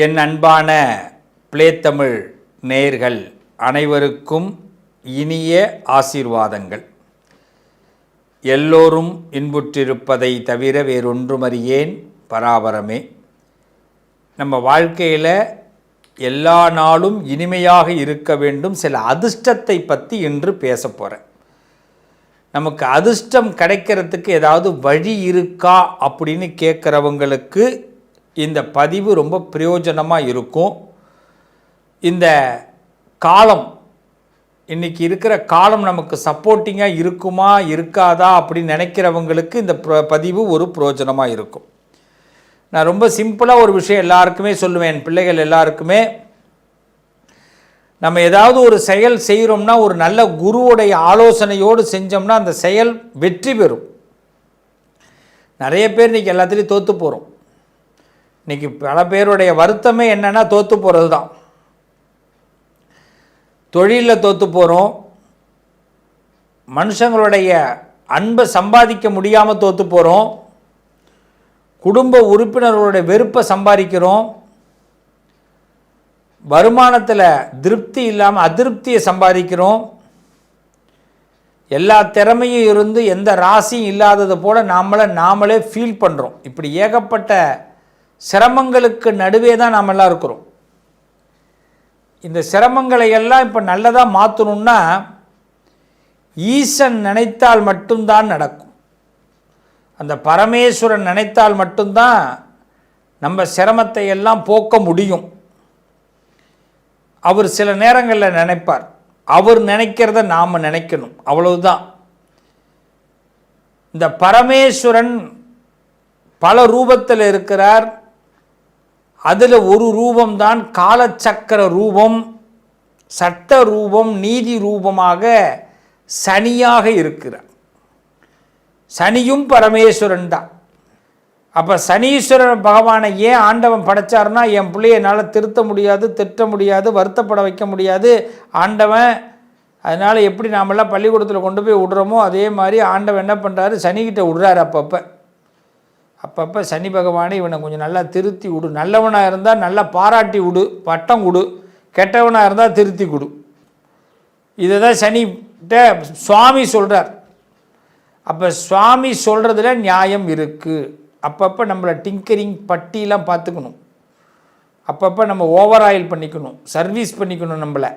என் அன்பான பிளேத்தமிழ் நேயர்கள் அனைவருக்கும் இனிய ஆசீர்வாதங்கள். எல்லோரும் இன்புற்றிருப்பதை தவிர வேறொன்றுமறியேன் பராபரமே. நம்ம வாழ்க்கையில் எல்லா நாளும் இனிமையாக இருக்க வேண்டும். சில அதிர்ஷ்டத்தை பற்றி இன்று பேச போகிறேன். நமக்கு அதிர்ஷ்டம் கிடைக்கிறதுக்கு ஏதாவது வழி இருக்கா அப்படின்னு கேட்குறவங்களுக்கு இந்த பதிவு ரொம்ப பிரயோஜனமாக இருக்கும். இந்த காலம், இன்றைக்கி இருக்கிற காலம் நமக்கு சப்போர்ட்டிங்காக இருக்குமா இருக்காதா அப்படின்னு நினைக்கிறவங்களுக்கு இந்த பதிவு ஒரு பிரயோஜனமாக இருக்கும். நான் ரொம்ப சிம்பிளாக ஒரு விஷயம் எல்லாருக்குமே சொல்லுவேன், என் பிள்ளைகள் எல்லாருக்குமே. நம்ம ஏதாவது ஒரு செயல் செய்கிறோம்னா ஒரு நல்ல குருவுடைய ஆலோசனையோடு செஞ்சோம்னா அந்த செயல் வெற்றி பெறும். நிறைய பேர் இன்றைக்கி எல்லாத்துலேயும் தோற்று போகிறோம். இன்றைக்கி பல பேருடைய வருத்தமே என்னென்னா தோற்று போகிறது தான். தொழிலில் தோற்று போகிறோம், மனுஷங்களுடைய அன்பை சம்பாதிக்க முடியாமல் தோற்று போகிறோம், குடும்ப உறுப்பினர்களுடைய வெறுப்பை சம்பாதிக்கிறோம், வருமானத்தில் திருப்தி இல்லாமல் அதிருப்தியை சம்பாதிக்கிறோம். எல்லா திறமையும் இருந்து எந்த ராசியும் இல்லாதது போல் நாமளே ஃபீல் பண்ணுறோம். இப்படி ஏகப்பட்ட சிரமங்களுக்கு நடுவே தான் நாம் எல்லாம் இருக்கிறோம். இந்த சிரமங்களை எல்லாம் இப்போ நல்லதாக மாற்றணுன்னா ஈசன் நினைத்தால் மட்டும்தான் நடக்கும். அந்த பரமேஸ்வரன் நினைத்தால் மட்டும்தான் நம்ம சிரமத்தை எல்லாம் போக்க முடியும். அவர் சில நேரங்களில் நினைப்பார், அவர் நினைக்கிறத நாம் நினைக்கணும், அவ்வளவுதான். இந்த பரமேஸ்வரன் பல ரூபத்தில் இருக்கிறார். அதில் ஒரு ரூபம்தான் காலச்சக்கர ரூபம், சட்ட ரூபம், நீதி ரூபமாக சனியாக இருக்கிறார். சனியும் பரமேஸ்வரன் தான். அப்போ சனீஸ்வரன் பகவானை ஏன் ஆண்டவன் படைச்சார்னா, என் பிள்ளைய என்னால் திருத்த முடியாது, திட்ட முடியாது, வருத்தப்பட வைக்க முடியாது ஆண்டவன். அதனால் எப்படி நாமெல்லாம் பள்ளிக்கூடத்தில் கொண்டு போய் விடுறோமோ அதே மாதிரி ஆண்டவன் என்ன பண்ணுறாரு, சனிக்கிட்ட விடுறாரு. அப்பப்போ சனி பகவானை இவனை கொஞ்சம் நல்லா திருத்தி விடு, நல்லவனாக இருந்தால் நல்லா பாராட்டி விடு, பட்டம் கொடு, கெட்டவனாக இருந்தால் திருத்தி கொடு. இதை தான் சனிகிட்ட சுவாமி சொல்கிறார். அப்போ சுவாமி சொல்கிறதுல நியாயம் இருக்குது. அப்பப்போ நம்மளை டிங்கரிங் பட்டியெலாம் பார்த்துக்கணும். அப்பப்போ நம்ம ஓவர் ஆயில் பண்ணிக்கணும், சர்வீஸ் பண்ணிக்கணும். நம்மளை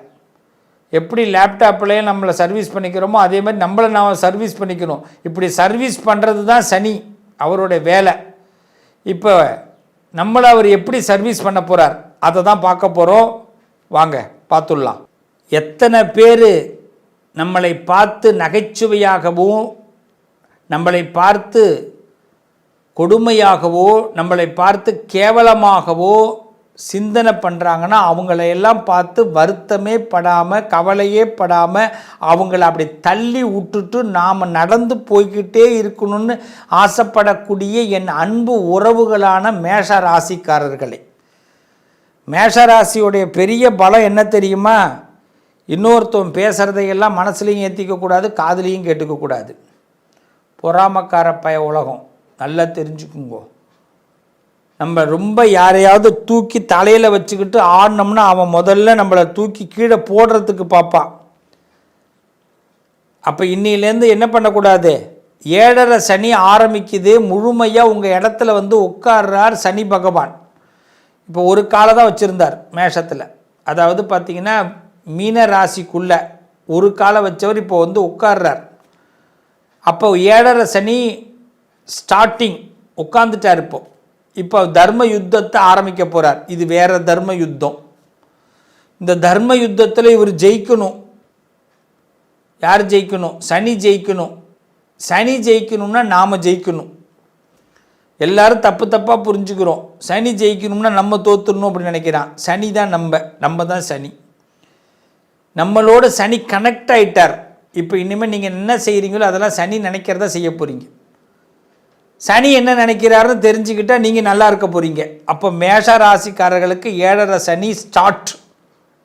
எப்படி லேப்டாப்லேயே நம்மளை சர்வீஸ் பண்ணிக்கிறோமோ அதே மாதிரி நம்மளை நாம் சர்வீஸ் பண்ணிக்கணும். இப்படி சர்வீஸ் பண்ணுறது தான் சனி, அவருடைய வேலை. இப்போ நம்மளை அவர் எப்படி சர்வீஸ் பண்ண போகிறார் அதை தான் பார்க்க போகிறோம். வாங்க பார்த்துடலாம். எத்தனை பேர் நம்மளை பார்த்து நகைச்சுவையாகவும், நம்மளை பார்த்து கொடுமையாகவோ, நம்மளை பார்த்து கேவலமாகவோ சிந்தனை பண்ணுறாங்கன்னா அவங்களையெல்லாம் பார்த்து வருத்தமே படாமல், கவலையே படாமல் அவங்கள அப்படி தள்ளி விட்டுட்டு நாம் நடந்து போய்கிட்டே இருக்கணும்னு ஆசைப்படக்கூடிய என் அன்பு உறவுகளான மேஷ ராசிக்காரர்களே. மேஷராசியோடைய பெரிய பலம் என்ன தெரியுமா? இன்னொருத்தவன் பேசுகிறதையெல்லாம் மனசுலையும் ஏற்றிக்கக்கூடாது, காதுலையும் கேட்டுக்கக்கூடாது. பொறாமக்கார பய உலகம், நல்லா தெரிஞ்சுக்குங்கோ. நம்ம ரொம்ப யாரையாவது தூக்கி தலையில் வச்சுக்கிட்டு ஆடினோம்னா அவன் முதல்ல நம்மளை தூக்கி கீழே போடுறதுக்கு பார்ப்பான். அப்போ இன்னிலேருந்து என்ன பண்ணக்கூடாது, 7.5 சனி ஆரம்பிக்குது. முழுமையாக உங்கள் இடத்துல வந்து உட்கார்றார் சனி பகவான். இப்போ ஒரு காலை தான் வச்சுருந்தார் மேஷத்தில், அதாவது பார்த்திங்கன்னா மீன ராசிக்குள்ளே ஒரு காலை வச்சவர் இப்போ வந்து உட்கார்றார். அப்போ 7.5 சனி ஸ்டார்டிங் உட்காந்துட்டார். இப்போ தர்ம யுத்தத்தை ஆரம்பிக்க போகிறார். இது வேறு தர்ம யுத்தம். இந்த தர்ம யுத்தத்தில் இவர் ஜெயிக்கணும். யார் ஜெயிக்கணும்? சனி ஜெயிக்கணும். சனி ஜெயிக்கணும்னா நாம் ஜெயிக்கணும். எல்லாரும் தப்பாக புரிஞ்சுக்கிறோம். சனி ஜெயிக்கணும்னா நம்ம தோற்றுடணும் அப்படின்னு நினைக்கிறான். சனி தான் நம்ம தான் சனி. நம்மளோட சனி கனெக்ட் ஆகிட்டார். இப்போ இனிமேல் நீங்கள் என்ன செய்கிறீங்களோ அதெல்லாம் சனி நினைக்கிறதா செய்ய போகிறீங்க. சனி என்ன நினைக்கிறாருன்னு தெரிஞ்சுக்கிட்டால் நீங்கள் நல்லா இருக்க போகிறீங்க. அப்போ மேஷ ராசிக்காரர்களுக்கு 7.5 சனி ஸ்டார்ட்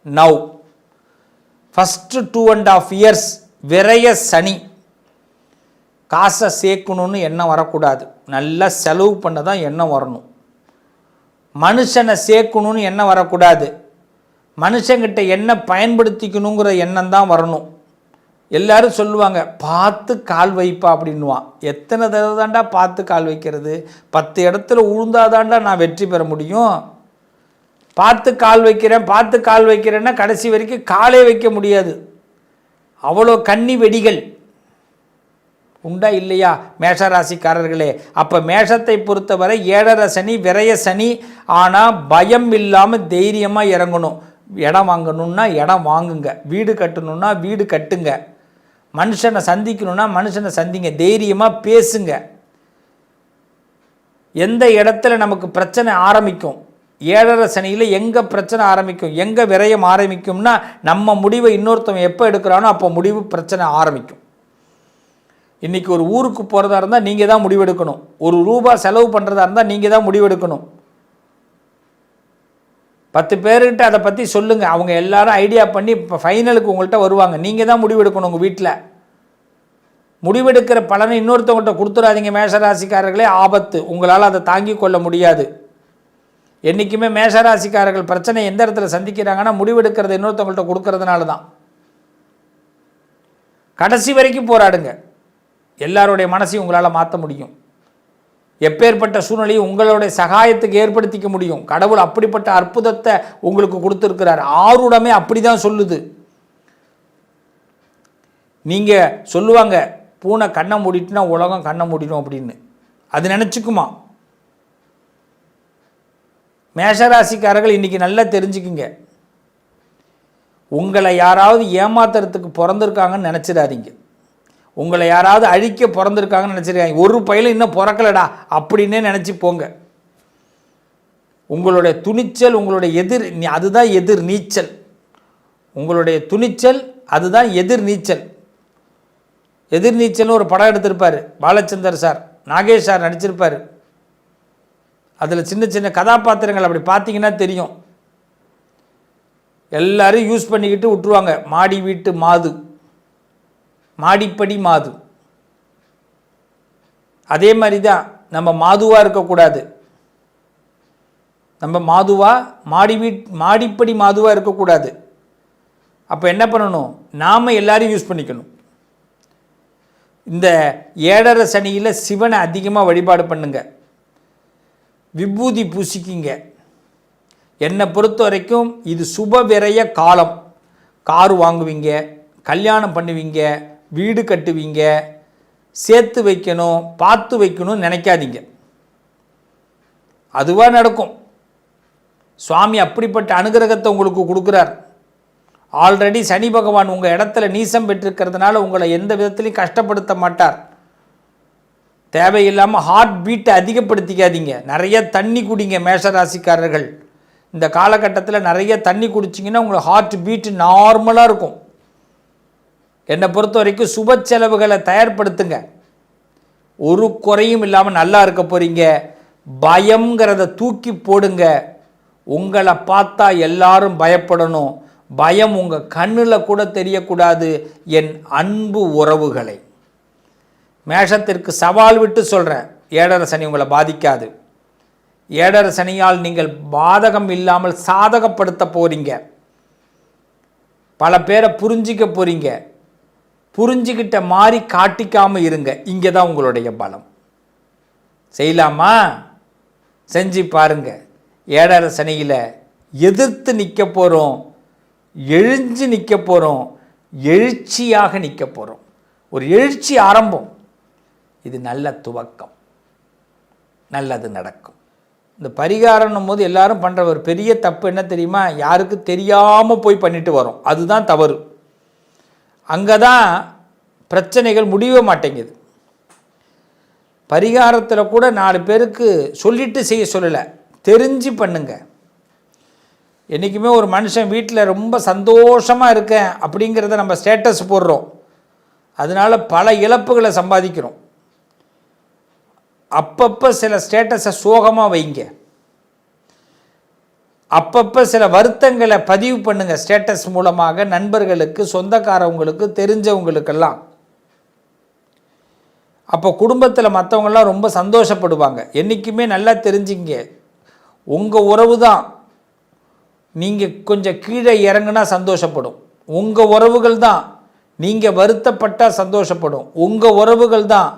நவ். ஃபஸ்ட்டு 2.5 இயர்ஸ் விரைய சனி. காசை சேர்க்கணுன்னு எண்ணம் வரக்கூடாது, நல்லா செலவு பண்ண தான் எண்ணம் வரணும். மனுஷனை சேர்க்கணும்னு எண்ணம் வரக்கூடாது. மனுஷங்கிட்ட என்ன பயன்படுத்திக்கணுங்கிற எண்ணம் தான் வரணும். எல்லாரும் சொல்லுவாங்க பார்த்து கால் வைப்பா அப்படின்வான். எத்தனை தடவை தாண்டா பார்த்து கால் வைக்கிறது? 10 இடத்துல உழுந்தாதாண்டா நான் வெற்றி பெற முடியும். பார்த்து கால் வைக்கிறேன்னா கடைசி வரைக்கும் காலே வைக்க முடியாது. அவ்வளோ கன்னி வெடிகள் உண்டா இல்லையா மேஷராசிக்காரர்களே? அப்போ மேஷத்தை பொறுத்தவரை 7.5 சனி விரய சனி. ஆனால் பயம் இல்லாமல் தைரியமாக இறங்கணும். இடம் வாங்கணுன்னா இடம் வாங்குங்க, வீடு கட்டணுன்னா வீடு கட்டுங்க, மனுஷனை சந்திக்கணுன்னா மனுஷனை சந்திங்க, தைரியமாக பேசுங்க. எந்த இடத்துல நமக்கு பிரச்சனை ஆரம்பிக்கும்? 7.5 சனியில் எங்கே பிரச்சனை ஆரம்பிக்கும், எங்கே விரயம் ஆரம்பிக்கும்னா நம்ம முடிவை இன்னொருத்தவன் எப்போ எடுக்கிறானோ அப்போ முடிவு பிரச்சனை ஆரம்பிக்கும். இன்றைக்கி ஒரு ஊருக்கு போகிறதா இருந்தால் நீங்கள் தான் முடிவெடுக்கணும். ₹1 செலவு பண்ணுறதா இருந்தால் நீங்கள் தான் முடிவெடுக்கணும். 10 பேர்கிட்ட அதை பற்றி சொல்லுங்கள். அவங்க எல்லாரும் ஐடியா பண்ணி இப்போ ஃபைனலுக்கு உங்கள்கிட்ட வருவாங்க. நீங்கள் தான் முடிவெடுக்கணும். உங்கள் வீட்டில் முடிவெடுக்கிற பலனை இன்னொருத்தவங்கள்ட்ட கொடுத்துடாதீங்க மேஷராசிக்காரர்களே, ஆபத்து. உங்களால் அதை தாங்கி கொள்ள முடியாது. என்றைக்குமே மேஷராசிக்காரர்கள் பிரச்சனை எந்த இடத்துல சந்திக்கிறாங்கன்னா முடிவெடுக்கிறத இன்னொருத்தவங்கள்ட்ட கொடுக்கறதுனால தான். கடைசி வரைக்கும் போராடுங்க. எல்லாருடைய மனசையும் உங்களால் மாற்ற முடியும். எப்பேற்பட்ட சூழ்நிலையும் உங்களுடைய சகாயத்துக்கு ஏற்படுத்திக்க முடியும். கடவுள் அப்படிப்பட்ட அற்புதத்தை உங்களுக்கு கொடுத்துருக்கிறார். ஆருடமே அப்படி தான் சொல்லுது. நீங்கள் சொல்லுவாங்க பூனை கண்ணை மூடிட்டுனா உலகம் கண்ணை மூடிடும் அப்படின்னு. அது நினச்சிக்குமா? மேஷராசிக்காரர்கள் இன்றைக்கி நல்லா தெரிஞ்சுக்குங்க. உங்களை யாராவது ஏமாத்துறதுக்கு பிறந்திருக்காங்கன்னு நினச்சிடாதீங்க. உங்களை யாராவது அழிக்க பிறந்திருக்காங்கன்னு நினச்சிருக்காங்க. ஒரு பையில இன்னும் பிறக்கலடா அப்படின்னே நினச்சி போங்க. உங்களுடைய துணிச்சல், உங்களுடைய அதுதான் எதிர் நீச்சல். உங்களுடைய துணிச்சல் அதுதான் எதிர் நீச்சல். எதிர்நீச்சல்னு ஒரு படம் எடுத்திருப்பார் பாலச்சந்தர் சார், நாகேஷ் சார் நடிச்சிருப்பார். அதில் சின்ன சின்ன கதாபாத்திரங்கள் அப்படி பார்த்தீங்கன்னா தெரியும். எல்லாரும் யூஸ் பண்ணிக்கிட்டு விட்டுருவாங்க. மாடி வீட்டு மாது, மாடிப்படி மாது. அதே மாதிரி தான் நம்ம மாதுவாக இருக்கக்கூடாது. நம்ம மாடிப்படி மாதுவாக இருக்கக்கூடாது. அப்போ என்ன பண்ணணும்? நாம் எல்லாரும் யூஸ் பண்ணிக்கணும். இந்த 7.5 சனியில் சிவனை அதிகமாக வழிபாடு பண்ணுங்க. விபூதி பூசிக்கிங்க. என்னை பொறுத்த வரைக்கும் இது சுப விரய காலம். கார் வாங்குவீங்க, கல்யாணம் பண்ணுவீங்க, வீடு கட்டுவீங்க, சேர்த்து வைக்கணும், பார்த்து வைக்கணும்னு நினைக்காதீங்க. அதுவாக நடக்கும். சுவாமி அப்படிப்பட்ட அனுகிரகத்தை உங்களுக்கு கொடுக்குறார். ஆல்ரெடி சனி பகவான் உங்கள் இடத்துல நீசம் பெற்றிருக்கிறதுனால உங்களை எந்த விதத்துலையும் கஷ்டப்படுத்த மாட்டார். தேவையில்லாமல் ஹார்ட் பீட்டை அதிகப்படுத்திக்காதீங்க. நிறைய தண்ணி குடிங்க மேஷராசிக்காரர்கள். இந்த காலகட்டத்தில் நிறைய தண்ணி குடிச்சிங்கன்னா உங்களுக்கு ஹார்ட் பீட்டு நார்மலாக இருக்கும். என்னை பொறுத்த வரைக்கும் சுப செலவுகளை தயார்படுத்துங்க. ஒரு குறையும் இல்லாமல் நல்லா இருக்க போகிறீங்க. பயம்ங்கிறத தூக்கி போடுங்க. உங்களை பார்த்தா எல்லாரும் பயப்படணும். பயம் உங்கள் கண்ணில் கூட தெரியக்கூடாது. என் அன்பு உறவுகளை மேஷத்திற்கு சவால் விட்டு சொல்கிறேன், 7.5 சனி உங்களை பாதிக்காது. 7.5 சனியால் நீங்கள் பாதகம் இல்லாமல் சாதகப்படுத்த போகிறீங்க. பல பேரை புரிஞ்சிக்க போகிறீங்க. புரிஞ்சிக்கிட்ட மாதிரி காட்டிக்காமல் இருங்க. இங்கே தான் உங்களுடைய பலம். செய்யலாமா? செஞ்சு பாருங்க. 7.5 சனியில் எதிர்த்து நிற்க போகிறோம், எழுஞ்சி நிற்க போகிறோம், எழுச்சியாக நிற்க போகிறோம். ஒரு எழுச்சி ஆரம்பம். இது நல்ல துவக்கம். நல்லது நடக்கும். இந்த பரிகாரம்னும் போது எல்லாரும் பண்ணுற ஒரு பெரிய தப்பு என்ன தெரியுமா? யாருக்கு தெரியாமல் போய் பண்ணிட்டு வரோம். அதுதான் தவறு. அங்கே தான் பிரச்சனைகள் முடிய மாட்டேங்குது. பரிகாரத்தில் கூட 4 பேருக்கு சொல்லிட்டு செய்ய சொல்லலை, தெரிஞ்சு பண்ணுங்க. என்றைக்குமே ஒரு மனுஷன் வீட்டில் ரொம்ப சந்தோஷமாக இருக்கேன் அப்படிங்கிறத நம்ம ஸ்டேட்டஸ் போடுறோம். அதனால் பல இழப்புகளை சம்பாதிக்கிறோம். அப்பப்போ சில ஸ்டேட்டஸை சோகமாக வைங்க. அப்பப்போ சில வருத்தங்களை பதிவு பண்ணுங்க ஸ்டேட்டஸ் மூலமாக, நண்பர்களுக்கு, சொந்தக்காரவங்களுக்கு, தெரிஞ்சவங்களுக்கெல்லாம். அப்போ குடும்பத்தில் மற்றவங்களாம் ரொம்ப சந்தோஷப்படுவாங்க. என்றைக்குமே நல்லா தெரிஞ்சுங்க, உங்கள் உறவு தான் நீங்கள் கொஞ்சம் கீழே இறங்குனா சந்தோஷப்படும். உங்கள் உறவுகள் தான் நீங்கள் வருத்தப்பட்டால் சந்தோஷப்படும். உங்கள் உறவுகள் தான்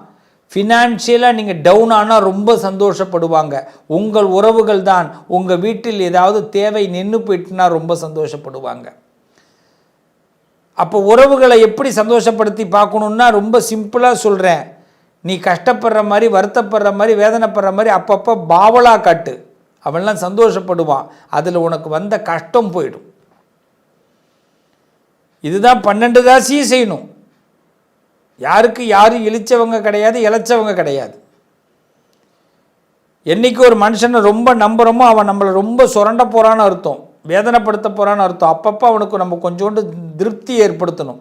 ஃபினான்ஷியலாக நீங்கள் டவுன் ஆனால் ரொம்ப சந்தோஷப்படுவாங்க. உங்கள் உறவுகள் தான் உங்கள் வீட்டில் ஏதாவது தேவை நின்று போயிட்டுனா ரொம்ப சந்தோஷப்படுவாங்க. அப்போ உறவுகளை எப்படி சந்தோஷப்படுத்தி பார்க்கணுன்னா ரொம்ப சிம்பிளாக சொல்கிறேன். நீ கஷ்டப்படுற மாதிரி, வருத்தப்படுற மாதிரி, வேதனைப்படுற மாதிரி அப்பப்போ பாவலா காட்டு. அவன்லாம் சந்தோஷப்படுவான். அதில் உனக்கு வந்த கஷ்டம் போயிடும். இதுதான் 12 ராசியும் செய்யணும். யாருக்கு யாரும் இழிச்சவங்க கிடையாது, இழைச்சவங்க கிடையாது. என்றைக்கு ஒரு மனுஷனை ரொம்ப நம்புகிறோமோ அவன் நம்மளை ரொம்ப சுரண்ட போகிறான்னு அர்த்தம், வேதனைப்படுத்த போகிறான்னு அர்த்தம். அப்பப்போ அவனுக்கு நம்ம கொஞ்சோண்டு திருப்தி ஏற்படுத்தணும்.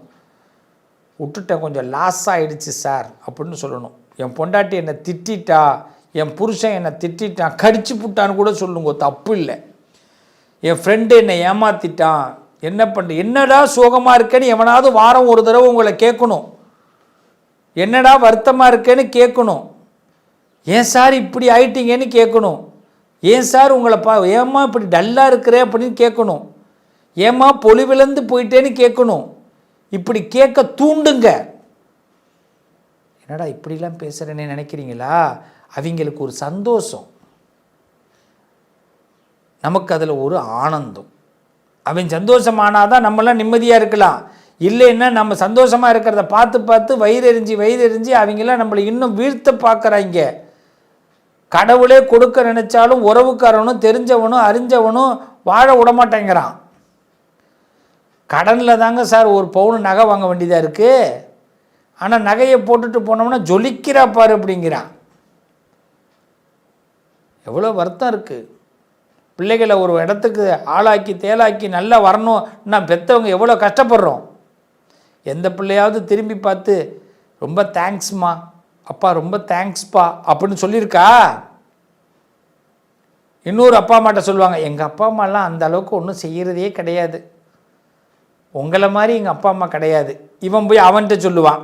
விட்டுட்டேன், கொஞ்சம் லாஸ் ஆகிடுச்சு சார் அப்படின்னு சொல்லணும். என் பொண்டாட்டி என்னை திட்டா, என் புருஷன் என்னை திட்டான், கடிச்சு புட்டான்னு கூட சொல்லுங்க, தப்பு இல்லை. என் ஃப்ரெண்டு என்னை ஏமாற்றிட்டான், என்ன பண்ண, என்னடா சோகமாக இருக்கேன்னு எவனாவது வாரம் ஒரு தடவை உங்களை கேட்கணும். என்னடா வருத்தமாக இருக்கேன்னு கேட்கணும். ஏன் சார் இப்படி ஆயிட்டீங்கன்னு கேட்கணும். ஏன் சார் உங்களை ஏம்மா இப்படி டல்லாக இருக்கிறே அப்படின்னு கேட்கணும். ஏம்மா பொலிவிழந்து போயிட்டேன்னு கேட்கணும். இப்படி கேட்க தூண்டுங்க. என்னடா இப்படிலாம் பேசுகிறேன்னு நினைக்கிறீங்களா? அவங்களுக்கு ஒரு சந்தோஷம், நமக்கு அதில் ஒரு ஆனந்தம். அவன் சந்தோஷமானாதான் நம்மளாம் நிம்மதியாக இருக்கலாம். இல்லைன்னா நம்ம சந்தோஷமாக இருக்கிறத பார்த்து பார்த்து வயிறெறிஞ்சி அவங்களாம் நம்மளை இன்னும் வீழ்த்த பார்க்குறாங்க. கடவுளே கொடுக்க நினச்சாலும் உறவுக்காரனும் தெரிஞ்சவனும் அறிஞ்சவனும் வாழ விடமாட்டேங்கிறான். கடனில் தாங்க சார் ஒரு பவுன் நகை வாங்க வேண்டியதாக இருக்குது. ஆனால் நகையை போட்டுட்டு போனோம்னா ஜொலிக்கிறா பாரு அப்படிங்கிறான். எவ்வளோ வருத்தம் இருக்குது. பிள்ளைகளை ஒரு இடத்துக்கு ஆளாக்கி தேலாக்கி நல்லா வரணும்னா பெற்றவங்க எவ்வளோ கஷ்டப்படுறோம். எந்த பிள்ளையாவது திரும்பி பார்த்து ரொம்ப தேங்க்ஸ்மா அப்பா, ரொம்ப தேங்க்ஸ்ப்பா அப்படின்னு சொல்லியிருக்கா? இன்னொரு அப்பா அம்மாட்ட சொல்லுவாங்க, எங்கள் அப்பா அம்மாலாம் அந்த அளவுக்கு ஒன்றும் செய்கிறதே கிடையாது, உங்களை மாதிரி எங்கள் அப்பா அம்மா கிடையாது. இவன் போய் அவன்கிட்ட சொல்லுவான்,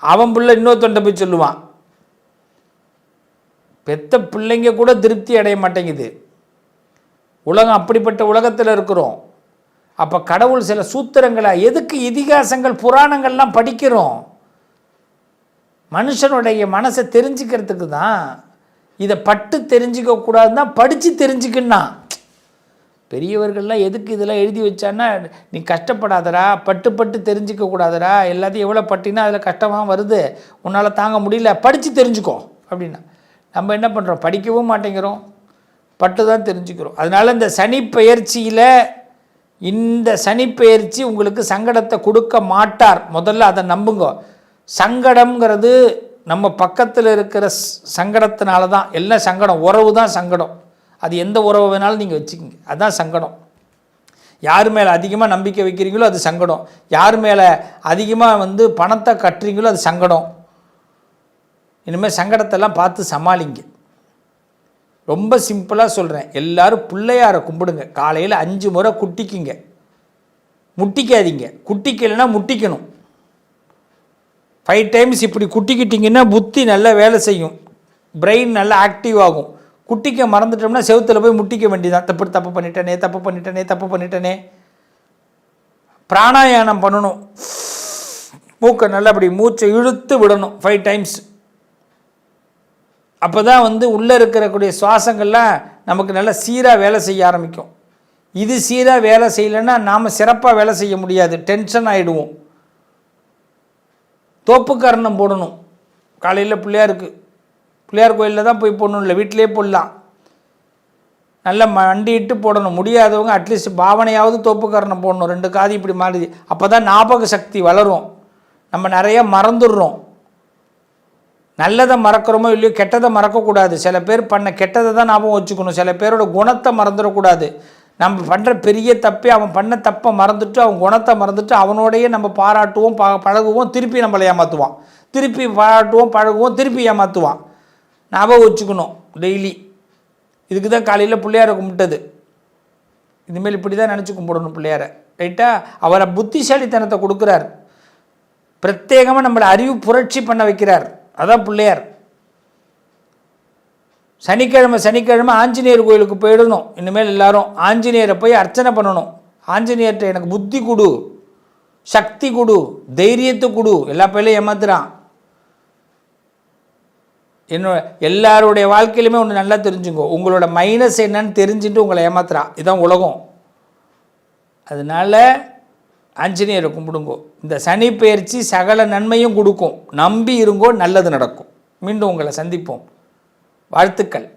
அவன் பிள்ளை இன்னொருத்தன்ட்ட போய் சொல்லுவான். பெத்த பிள்ளைங்க கூட திருப்தி அடைய மாட்டேங்குது. உலகம் அப்படிப்பட்ட உலகத்தில் இருக்கிறோம். அப்போ கடவுள் சில சூத்திரங்களை, எதுக்கு இதிகாசங்கள் புராணங்கள்லாம் படிக்கிறோம்? மனுஷனுடைய மனசை தெரிஞ்சுக்கிறதுக்கு தான். இதை பட்டு தெரிஞ்சிக்க கூடாதுன்னா படித்து தெரிஞ்சுக்கன்னா. பெரியவர்கள்லாம் எதுக்கு இதெல்லாம் எழுதி வச்சான்னா, நீ கஷ்டப்படாதரா, பட்டு தெரிஞ்சிக்க கூடாதரா, எல்லாத்தையும் எவ்வளோ பட்டினா அதில் கஷ்டமாக வருது, உன்னால் தாங்க முடியல, படித்து தெரிஞ்சுக்கோ அப்படின்னா. நம்ம என்ன பண்ணுறோம்? படிக்கவும் மாட்டேங்கிறோம், பட்டு தான் தெரிஞ்சுக்கிறோம். அதனால் இந்த சனிப்பெயர்ச்சியில், இந்த சனிப்பெயர்ச்சி உங்களுக்கு சங்கடத்தை கொடுக்க மாட்டார். முதல்ல அதை நம்புங்க. சங்கடம்ங்கிறது நம்ம பக்கத்தில் இருக்கிற சங்கடத்தினால தான். எல்லாம் சங்கடம், உறவு தான் சங்கடம். அது எந்த உறவு வேணாலும் நீங்கள் வச்சுக்கிங்க, அதுதான் சங்கடம். யார் மேலே அதிகமாக நம்பிக்கை வைக்கிறீங்களோ அது சங்கடம். யார் மேலே அதிகமாக பணத்தை கட்டுறீங்களோ அது சங்கடம். இனிமேல் சங்கடத்தெல்லாம் பார்த்து சமாளிங்க. ரொம்ப சிம்பிளாக சொல்கிறேன், எல்லோரும் பிள்ளையாரை கும்பிடுங்க. காலையில் 5 முறை குட்டிக்குங்க, முட்டிக்காதீங்க. குட்டிக்கலைன்னா முட்டிக்கணும். 5 டைம்ஸ் இப்படி குட்டிக்கிட்டிங்கன்னா புத்தி நல்லா வேலை செய்யும், பிரெயின் நல்லா ஆக்டிவ் ஆகும். குட்டிக்க மறந்துட்டோம்னா செவுத்தில் போய் முட்டிக்க வேண்டியதான். தப்பு பண்ணிட்டேனே. பிராணாயாமம் பண்ணணும். மூக்கை நல்லா அப்படி மூச்சை இழுத்து விடணும் 5 டைம்ஸ். அப்போ தான் உள்ளே இருக்கக்கூடிய சுவாசங்கள்லாம் நமக்கு நல்லா சீராக வேலை செய்ய ஆரம்பிக்கும். இது சீராக வேலை செய்யலைன்னா நாம் சிறப்பாக வேலை செய்ய முடியாது, டென்ஷன் ஆகிடுவோம். தோப்புக்கரணம் போடணும். காலையில் பிள்ளையார் கோயிலில் தான் போய் போடணும், இல்லை வீட்டிலே போடலாம். நல்லா மண்டிட்டு போடணும். முடியாதவங்க அட்லீஸ்ட் பாவனையாவது தோப்புக்கரணம் போடணும். 2 காது இப்படி மாறி. அப்போ தான் ஞாபக சக்தி வளரும். நம்ம நிறைய மறந்துடுறோம். நல்லதை மறக்கிறோமோ இல்லையோ, கெட்டதை மறக்கக்கூடாது. சில பேர் பண்ண கெட்டதை தான் ஞாபகம் வச்சுக்கணும். சில பேரோட குணத்தை மறந்துடக்கூடாது. நம்ம பண்ணுற பெரிய தப்பே அவன் பண்ண தப்பை மறந்துட்டு, அவன் குணத்தை மறந்துட்டு, அவனோடையே நம்ம பாராட்டுவோம், பழகுவோம், திருப்பி நம்மளை ஏமாற்றுவான். திருப்பி பாராட்டுவோம், பழகுவோம், திருப்பி ஏமாற்றுவான். ஞாபகம் வச்சுக்கணும் டெய்லி. இதுக்கு தான் காலையில் பிள்ளையாரை கும்பிட்டது. இதுமாரி இப்படி தான் நினச்சி கும்பிடணும் பிள்ளையாரை, ரைட்டா? அவரை புத்திசாலித்தனத்தை கொடுக்குறார், பிரத்யேகமாக நம்மளை அறிவு புரட்சி பண்ண வைக்கிறார். அதான் பிள்ளையார். சனிக்கிழமை ஆஞ்சநேயர் கோயிலுக்கு போயிடணும். இனிமேல் எல்லாரும் ஆஞ்சநேயரை போய் அர்ச்சனை பண்ணணும். ஆஞ்சநேயர்கிட்ட எனக்கு புத்தி கொடு, சக்தி கொடு, தைரியத்தை கொடு. எல்லா பயிலையும் ஏமாத்துறான். எல்லாருடைய வாழ்க்கையிலுமே ஒன்று நல்லா தெரிஞ்சுங்கோ, உங்களோட மைனஸ் என்னன்னு தெரிஞ்சுட்டு உங்களை ஏமாத்துறான். இதுதான் உலகம். அதனால் ஆஞ்சநேயரை கும்பிடுங்கோ. இந்த சனி பெயர்ச்சி சகல நன்மையும் கொடுக்கும். நம்பி இருங்கோ, நல்லது நடக்கும். மீண்டும் உங்களை சந்திப்போம். வாழ்த்துக்கள்.